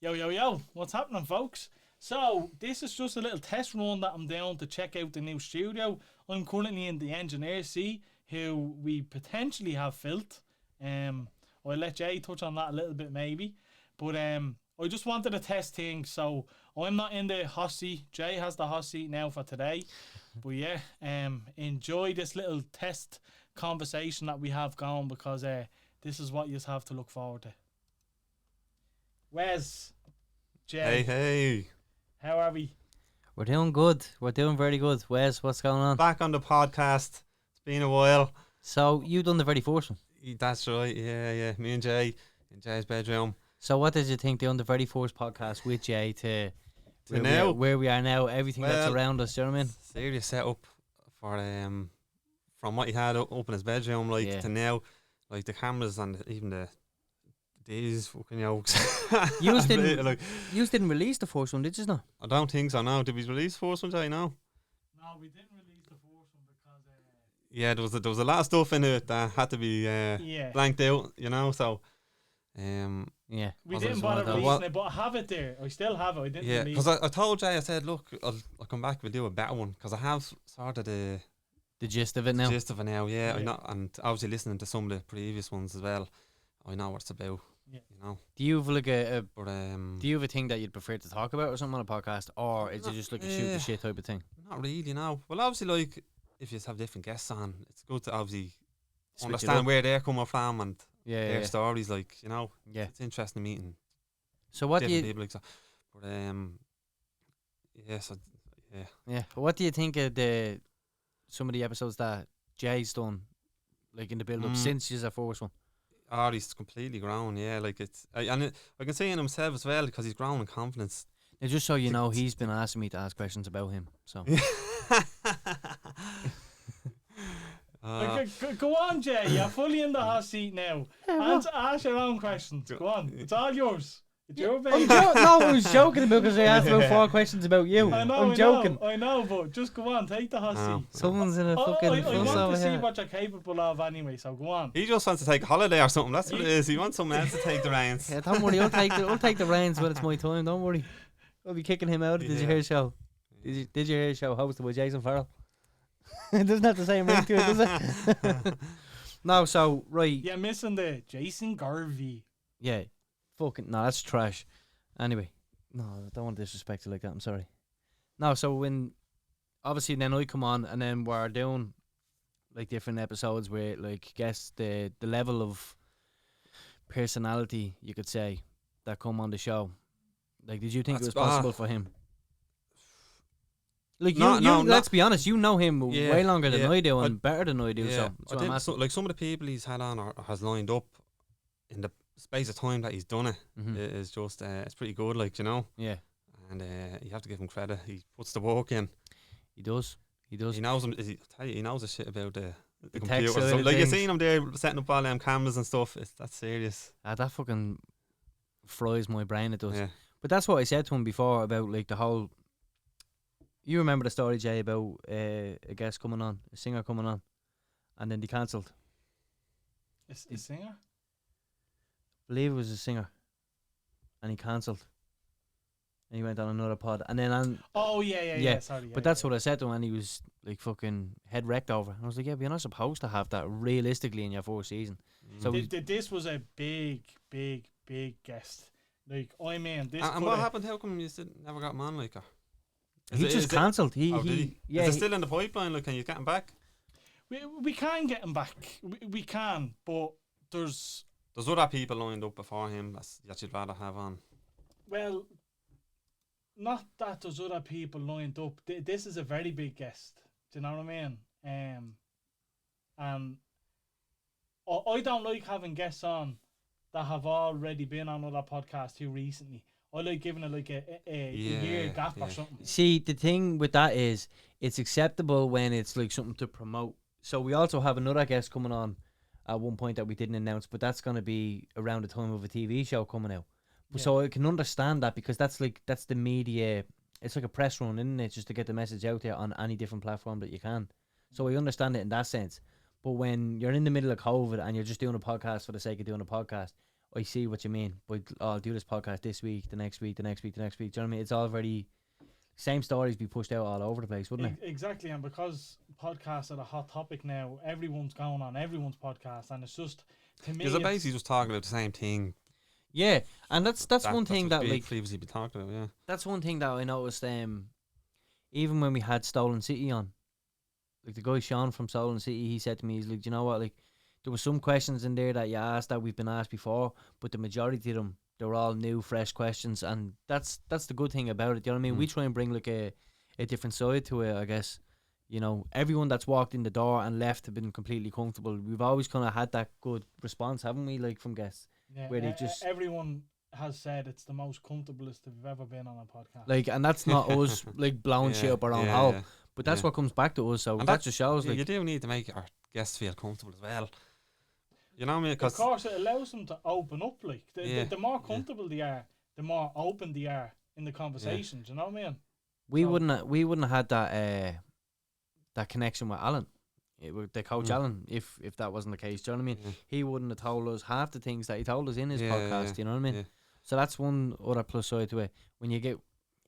Yo, yo, yo, what's happening, folks? So, this is just a little test run that I'm doing to check out the new studio. I'm currently in the engineer seat, who we potentially have filled. I'll let Jay touch on that a little bit, maybe. But I just wanted to test things, so I'm not in the hot seat. Jay has the hot seat now for today. But yeah, enjoy this little test conversation that we have going, because this is what you have to look forward to. Wes, Jay, Hey, how are we? We're doing good. We're doing very good. Wes, what's going on? back on the podcast. It's been a while. So you done the very first one. That's right. Yeah. Me and Jay in Jay's bedroom. So what did you think doing the very first podcast with Jay to Now, where we are now? Everything that's Well, around us. Do you know what I mean? serious setup for from what he had up in his bedroom, like Yeah. to now, like the cameras and even these fucking yokes. Yous didn't- Like, You didn't release the first one, did you? No. I don't think so. Now, did we release the first one, Jay? No. No, we didn't release the first one because Yeah, there was a lot of stuff in it that had to be yeah, blanked out. So Yeah. we was didn't it bother one of those? releasing it, but I have it there. I still have it. I didn't yeah, release because I told Jay, I said, look, I'll come back. We'll do a better one because I have sort of the The gist of it now. gist of it now. Yeah, I Yeah. know, and obviously listening to some of the previous ones as well, I know what it's about. Yeah. Do you have like But do you have a thing that you'd prefer to talk about or something on a podcast, or is it No, just like a shoot the shit type of thing? not really. Well, obviously, like if you just have different guests on, it's good to obviously Switch it understand up. where they're coming from and Yeah. their Yeah. stories. Like Yeah. it's interesting meeting So what do different you people. Like so. But yes, what do you think of some of the episodes that Jay's done, like in the build up since he's the first one? oh, he's completely grown. Yeah, like I can see in himself as well because he's grown in confidence. Now, just so you know, he's been asking me to ask questions about him. So Go on, Jay. You're fully in the hot seat now. Ask your own questions. Go on. It's all yours. It's your baby. no, I was joking about because I asked about 4 questions about you. I'm joking. I know, but just go on. Take the hot Oh. seat. Someone's in a I fucking want fuss to over see here. what you're capable of anyway, so go on. He just wants to take a holiday or something. That's what it is. He wants someone else to take the reins. Yeah, don't worry, I'll take the reins when it's my time. Don't worry. I'll be kicking him out. Did you Yeah. hear show? Did you hear show hosted by Jason Farrell? It doesn't have the same ring to it, does it? No, so right. You're missing the Jason Garvey. Yeah. Fucking no, that's trash. Anyway, no, I don't want to disrespect you like that. I'm sorry. No, so when obviously then I come on and then we're doing like different episodes where like guess the level of personality you could say that come on the show. Like, did you think it was That's- possible for him? Like No, let's be honest, you know him Yeah, way longer than yeah. I do I- and better than I do. Yeah, So that's I what I'm did, asking. like some of the people he's had on or has lined up in the space of time that he's done it Mhm. is just it's pretty good. Like Yeah, and you have to give him credit. He puts the work in. he does. He does. He knows him. I tell you, he knows the shit about the The tech computer. side So, of like you things. seen him there setting up all them cameras and stuff. That's serious. That fucking fries my brain. It does. Yeah. But that's what I said to him before about like the whole. You remember the story, Jay, about a guest coming on, a singer coming on, and then they cancelled. A singer? Believe it was a singer, and he cancelled. And he went on another pod, and then Oh, yeah. Yeah, Sorry. but that's what I said to him, and he was like fucking head wrecked over. And I was like, yeah, but you're not supposed to have that realistically in your first season. So This was a big guest. Like, I mean, this. And what happened? How come you never got him on? Like, he just cancelled. He did he? yeah. Is it he- still in the pipeline? Like, can you get him back? We can get him back. We can, but there's Other people lined up before him that you'd rather have on. well, not that there's other people lined up. This is a very big guest. Do you know what I mean? And I don't like having guests on that have already been on other podcasts too recently. I like giving it like a year gap or something. See, the thing with that is, it's acceptable when it's like something to promote. So we also have another guest coming on at one point that we didn't announce, but that's going to be around the time of a TV show coming out. Yeah. So I can understand that because that's the media. It's like a press run, isn't it? Just to get the message out there on any different platform that you can. So I understand it in that sense. But when you're in the middle of COVID and you're just doing a podcast for the sake of doing a podcast, I see what you mean. But I'll do this podcast this week, the next week, the next week, the next week. Do you know what I mean? It's all very same stories be pushed out all over the place, wouldn't it? Exactly, and because podcasts are a hot topic now, everyone's going on everyone's podcast, and it's just to me. Because they're basically just talking about the same thing. Yeah, and that's one thing that like previously be talking about. Yeah, that's one thing that I noticed. Even when we had Stolen City on, like the guy Sean from Stolen City, he said to me, he's like, "Do you know what? Like, there was some questions in there that you asked that we've been asked before, but the majority of them, they were all new, fresh questions, and that's the good thing about it. Do you know what I mean? We try and bring like a different side to it, I guess. You know, everyone that's walked in the door and left have been completely comfortable. We've always kind of had that good response, haven't we? Like from guests, where they just everyone has said it's the most comfortablest they've ever been on a podcast. Like, and that's not us like blowing shit up our own hole, but that's what comes back to us. So that just shows like you do need to make our guests feel comfortable as well. You know what I mean? Of course, it allows them to open up. Like the more comfortable they are, the more open they are in the conversations. You know what I mean? We wouldn't have had that connection with Alan, with the coach Alan, if that wasn't the case. Do you know what I mean? Yeah. He wouldn't have told us half the things that he told us in his podcast. You know what I mean? Yeah. So that's one other plus side to it. When you get,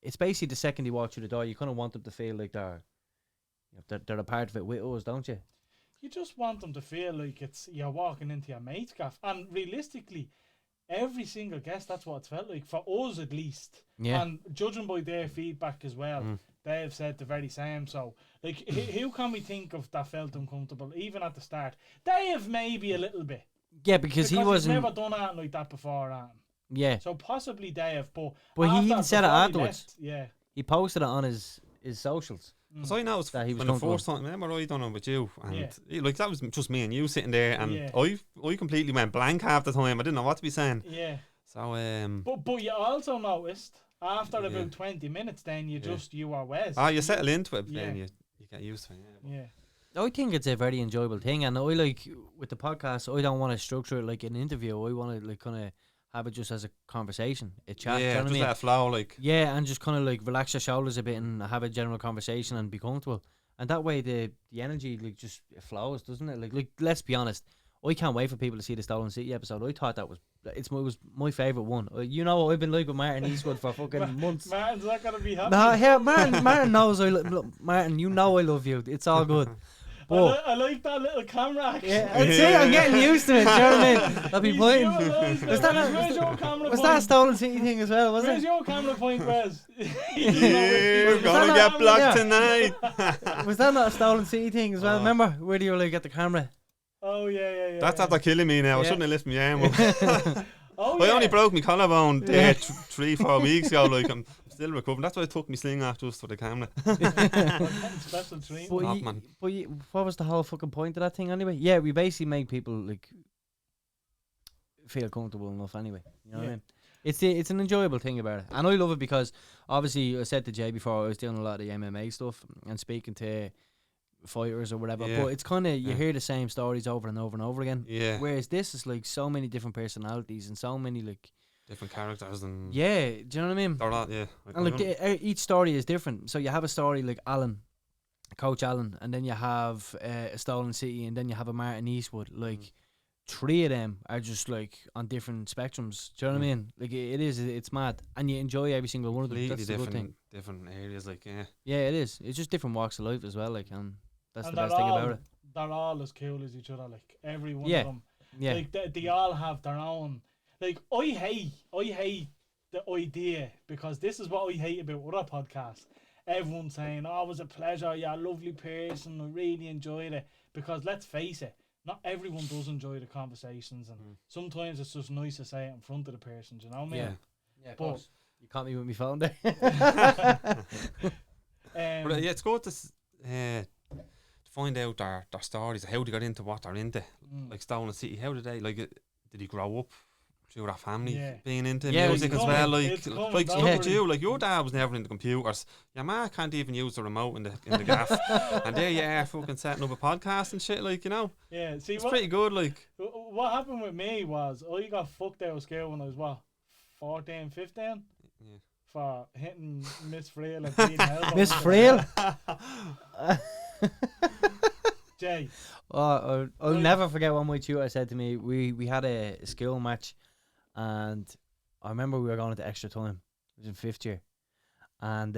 it's basically the second you walk through the door, you kind of want them to feel like they're a part of it with us, don't you? You just want them to feel like you're walking into your mate's gaff. And realistically, every single guest, that's what it's felt like, for us at least. Yeah. And judging by their feedback as well, they've said the very same. So, like, who can we think of that felt uncomfortable, even at the start? Dave maybe a little bit. Yeah, because he wasn't. He's never done anything like that before, Yeah. So possibly Dave, but he even said it afterwards. Yeah. He posted it on his socials. So I know it's That he was when the first time, remember I done it with you, and like that was just me and you sitting there, and I completely went blank half the time. I didn't know what to be saying. Yeah. So But you also noticed after about 20 minutes, then you were Wes. you settle into it, then you get used to it. Yeah. I think it's a very enjoyable thing, and I like with the podcast. I don't want to structure it like an interview. I want to like kind of have it just as a conversation, a chat. Yeah, you know what just I mean? let it flow, like. Yeah, and just kind of like relax your shoulders a bit and have a general conversation and be comfortable. And that way, the energy like just it flows, doesn't it? Like let's be honest, I can't wait for people to see the Stolen City episode. I thought that was my favorite one. You know, I've been like with Martin Eastwood for fucking months. Martin's not gonna be happy. Nah, yeah, Martin knows Martin. You know I love you. It's all good. I like that little camera action. Yeah, that's it. I'm getting used to it. Do you know what I mean? I'll be pointing. Was that a Stolen City thing as well? Was Where's it? your camera point, Wes? You're gonna get blocked tonight. Was that not a Stolen City thing as well? Remember where you were like at the camera? Oh yeah. That's after killing me now. I shouldn't have lifted my arm up. Oh, I only broke my collarbone 3-4 weeks ago. Like I'm still recovering. That's why I took my sling off just for the camera. Special treat. But what was the whole fucking point of that thing anyway? Yeah, we basically make people like feel comfortable enough anyway. You know what I mean? It's an enjoyable thing about it, and I love it because obviously I said to Jay before I was doing a lot of the MMA stuff and speaking to fighters or whatever, but it's kind of you hear the same stories over and over and over again. Yeah. Whereas this is like so many different personalities and so many like different characters and do you know what I mean? They're not, And like each story is different. So you have a story like Alan, Coach Alan, and then you have a Stolen City, and then you have a Martin Eastwood. Like 3 of them are just like on different spectrums. Do you know what I mean? Like it's mad, and you enjoy every single one of them. completely That's the good thing. different areas, like Yeah, it is. It's just different walks of life as well. Like, and that's the best thing about it. They're all as cool as each other. Like every one of them. Yeah. Like they all have their own. Like I hate the idea, because this is what I hate about other podcasts. Everyone saying, "Oh, it was a pleasure. You're a lovely person. I really enjoyed it." Because let's face it, not everyone does enjoy the conversations, and sometimes it's just nice to say it in front of the person. Do you know what I mean? Yeah. But you caught me with my phone there. but it's good to find out their stories, how they got into what they're into. Like Stolen City, how did they did he grow up through that family being into music as well? Like look at you, like your dad was never into computers. Your ma can't even use the remote in the gaff, and there you are fucking setting up a podcast and shit. Like, you know, see, it's pretty good. Like what happened with me was I got fucked out of school when I was 14, 15. For hitting Miss Frail and beating elbows. Miss Frail? Jay. I'll never forget what my tutor said to me. We had a school match, and I remember we were going into extra time. It was in 5th year, and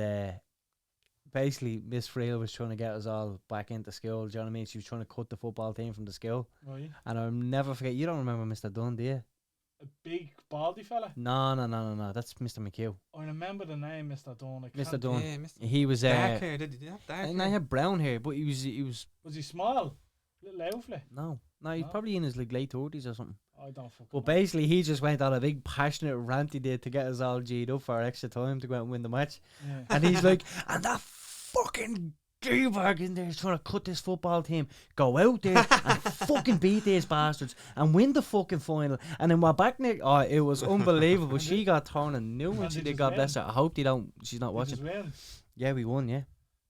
basically Miss Friel was trying to get us all back into school. Do you know what I mean? She was trying to cut the football team from the school. Right. And I'll never forget. You don't remember Mr. Dunn, do you? A big baldy fella. No. That's Mr. McHugh. I remember the name, Mr. Dunn. Mr. Dunn. Yeah, Mr. He was dark hair. Did he have dark hair? I had brown hair, but he was. Was he small? Little outfit? No, he's probably in his like late 30s or something. I don't fucking But basically, he just went on a big passionate rant he did to get us all G'd up for extra time to go out and win the match. Yeah. And he's like, and that fucking gearbag in there is trying to cut this football team. Go out there and fucking beat these bastards and win the fucking final. And then we're back next. Oh, it was unbelievable. She got torn and knew when she did. God bless her. I hope she's not watching. Yeah, we won. Yeah.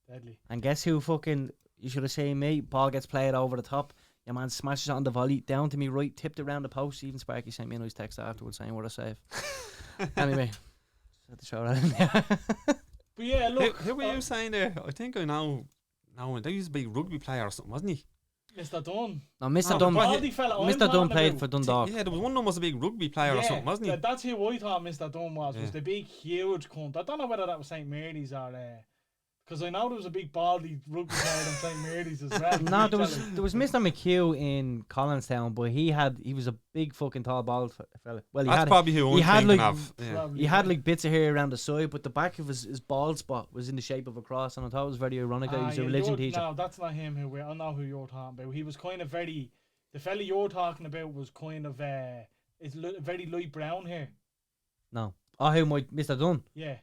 Deadly. And guess who fucking? You should have seen me. Ball gets played over the top. Your man smashes it on the volley down to me right, tipped around the post. Even Sparky sent me a nice text afterwards saying what a save. Anyway, just had to show that in there. But yeah, look. Who were you saying there? I think I know. No, he was a big rugby player or something, wasn't he? Mr. Dunn. No, Mr. Dunn. Mr. Dunn played for Dundalk. Yeah, there was one of them was a big rugby player or something, wasn't he? That's who I thought Mr. Dunn was the big, huge cunt. I don't know whether that was St. Mary's or... Because I know there was a big baldy rugby player in St. Mary's as well. No, there was Mr. McHugh in Collinstown, but he was a big fucking tall bald fella. Well, that's probably who I'm thinking of. Yeah. He had like bits of hair around the side, but the back of his bald spot was in the shape of a cross, and I thought it was very ironic that he was a religion teacher. No, that's not him. I know who you're talking about. He was kind of very. The fella you're talking about was kind of very light brown hair. No, who might Mr. Dunn? Yeah,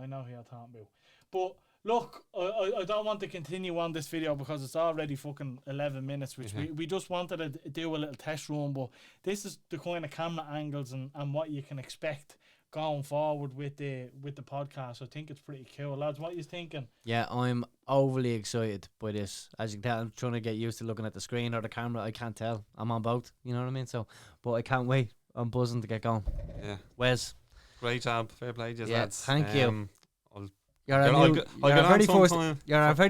I know who you're talking about. But look, I don't want to continue on this video because it's already fucking 11 minutes, which we just wanted to do a little test run. But this is the kind of camera angles and what you can expect going forward with the podcast. I think it's pretty cool, lads. What are you thinking? Yeah, I'm overly excited by this. As you can tell, I'm trying to get used to looking at the screen or the camera. I can't tell. I'm on both. You know what I mean? So, but I can't wait. I'm buzzing to get going. Yeah. Wes. Great job. Fair play, lads. Thank you. You're our very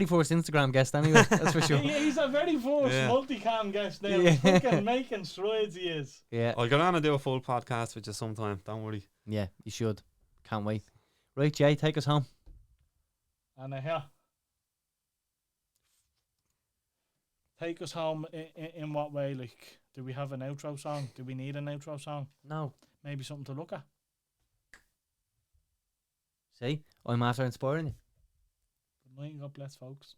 first Instagram guest anyway, that's for sure. He's a very first multicam guest now. He's fucking making strides, he is. Yeah. I'll get on and do a full podcast with you sometime, don't worry. Yeah, you should. Can't wait. Right, Jay, take us home. And take us home in what way? Like, do we have an outro song? Do we need an outro song? No. Maybe something to look at? See? I'm after inspiring you. Good night and God bless, folks.